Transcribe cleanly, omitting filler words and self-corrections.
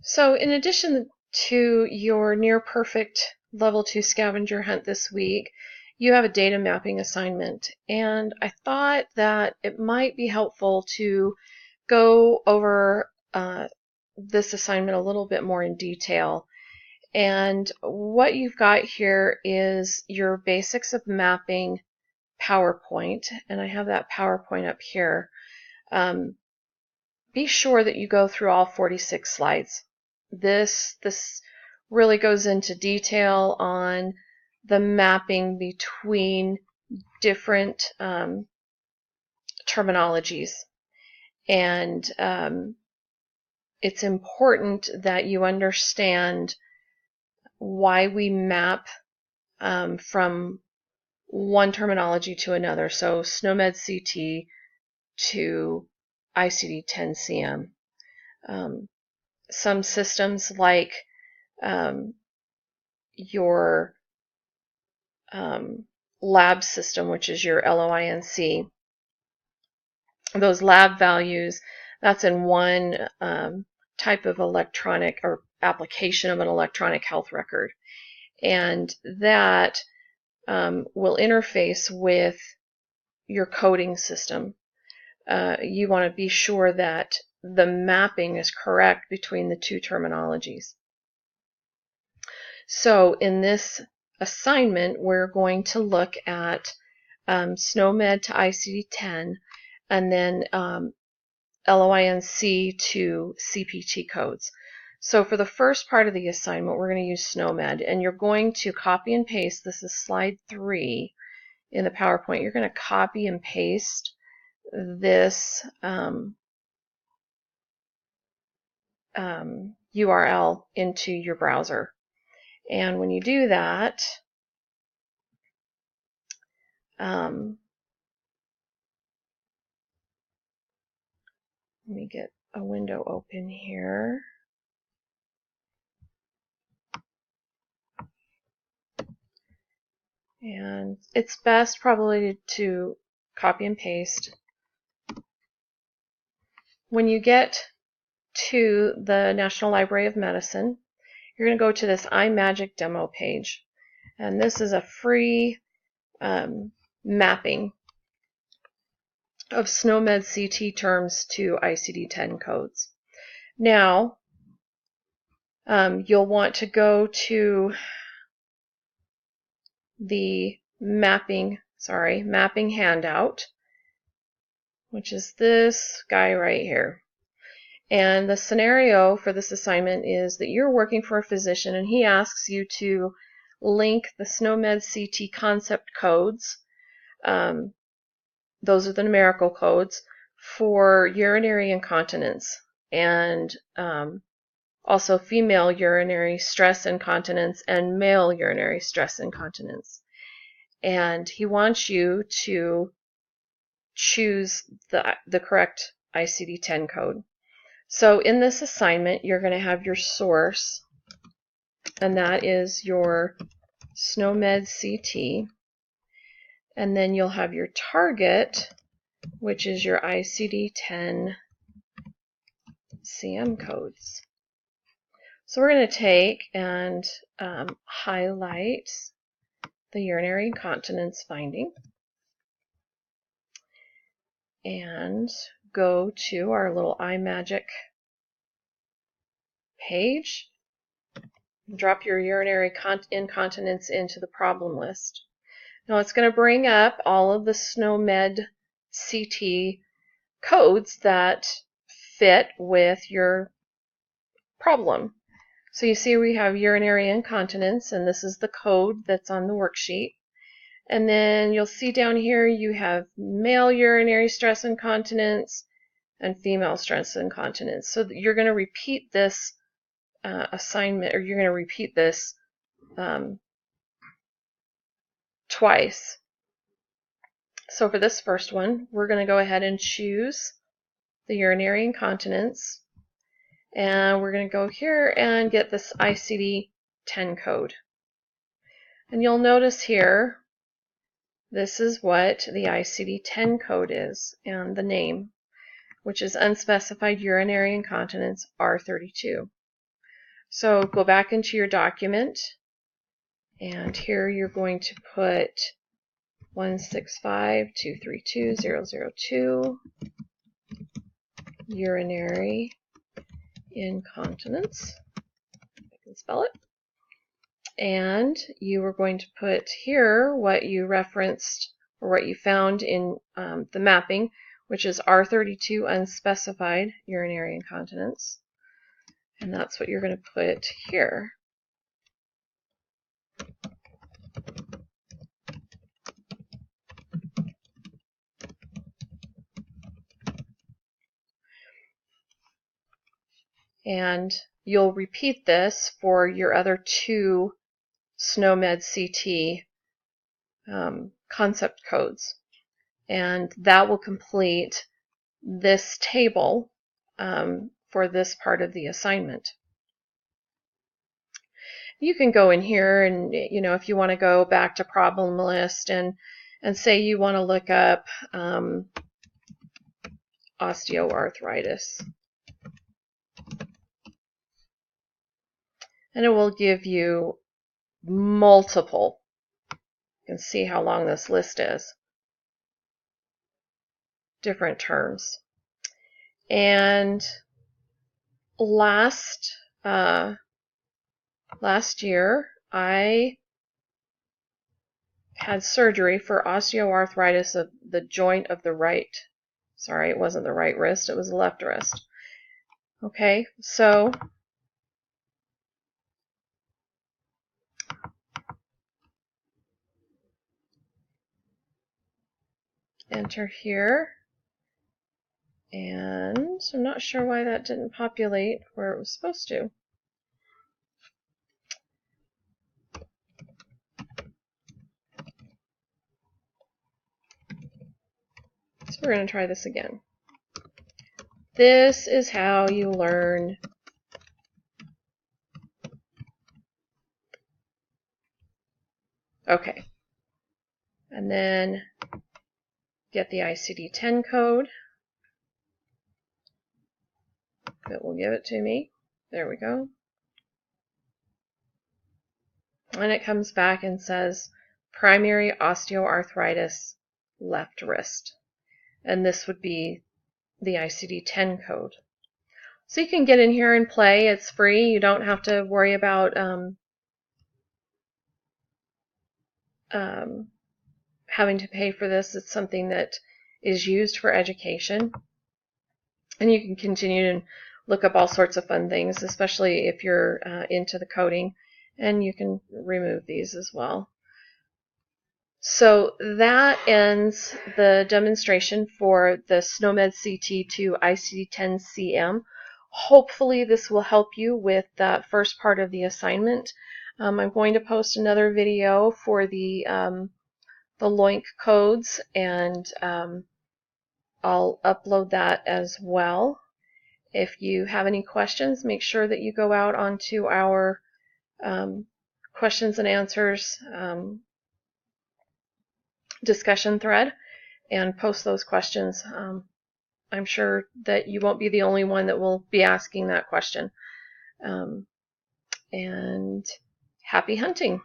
So in addition to your near perfect level 2 scavenger hunt this week, you have a data mapping assignment, and I thought that it might be helpful to go over this assignment a little bit more in detail. And what you've got here is your basics of mapping PowerPoint, and I have that PowerPoint up here. Be sure that you go through all 46 slides. This really goes into detail on the mapping between different terminologies. And it's important that you understand why we map from one terminology to another. So SNOMED CT to ICD-10-CM. Some systems like your lab system, which is your LOINC, those lab values, that's in one type of electronic or application of an electronic health record. And that will interface with your coding system. You want to be sure that the mapping is correct between the two terminologies. So in this assignment, we're going to look at SNOMED to ICD-10, and then LOINC to CPT codes. So for the first part of the assignment, we're going to use SNOMED, and you're going to copy and paste. This is slide 3 in the PowerPoint. You're going to copy and paste this URL into your browser. And when you do that, let me get a window open here. And it's best probably to copy and paste. When you get to the National Library of Medicine, you're going to go to this iMagic demo page. And this is a free mapping of SNOMED CT terms to ICD-10 codes. Now, you'll want to go to the mapping handout, which is this guy right here. And the scenario for this assignment is that you're working for a physician and he asks you to link the SNOMED CT concept codes, those are the numerical codes, for urinary incontinence and also female urinary stress incontinence and male urinary stress incontinence. And he wants you to choose the correct ICD-10 code. So in this assignment, you're going to have your source, and that is your SNOMED CT. And then you'll have your target, which is your ICD-10-CM codes. So we're going to take and highlight the urinary incontinence finding and go to our little iMagic page. Drop your urinary incontinence into the problem list. Now it's going to bring up all of the SNOMED CT codes that fit with your problem. So you see we have urinary incontinence, and this is the code that's on the worksheet. And then you'll see down here you have male urinary stress incontinence and female stress incontinence. So you're going to repeat this assignment, or you're going to repeat this twice. So for this first one, we're going to go ahead and choose the urinary incontinence. And we're going to go here and get this ICD-10 code. And you'll notice here, this is what the ICD-10 code is, and the name, which is unspecified urinary incontinence R32. So go back into your document, and here you're going to put 165.232.002 urinary incontinence. I can spell it. And you are going to put here what you referenced or what you found in the mapping, which is R32 unspecified urinary incontinence. And that's what you're going to put here. And you'll repeat this for your other two SNOMED CT concept codes. And that will complete this table for this part of the assignment. You can go in here and, if you want to go back to problem list and say you want to look up osteoarthritis. And it will give you multiple. You can see how long this list is. Different terms. And last year, I had surgery for osteoarthritis of the joint of the right. Sorry, it wasn't the right wrist, it was the left wrist. Okay, so enter here. And I'm not sure why that didn't populate where it was supposed to. So we're going to try this again. This is how you learn okay. And then get the ICD-10 code. It will give it to me. There we go. And it comes back and says primary osteoarthritis, left wrist. And this would be the ICD-10 code. So you can get in here and play. It's free. You don't have to worry about having to pay for this. It's something that is used for education. And you can continue to look up all sorts of fun things, especially if you're into the coding. And you can remove these as well. So that ends the demonstration for the SNOMED CT to ICD-10-CM. Hopefully this will help you with that first part of the assignment. I'm going to post another video for the LOINC codes, and I'll upload that as well. If you have any questions, make sure that you go out onto our questions and answers discussion thread and post those questions. I'm sure that you won't be the only one that will be asking that question. And happy hunting!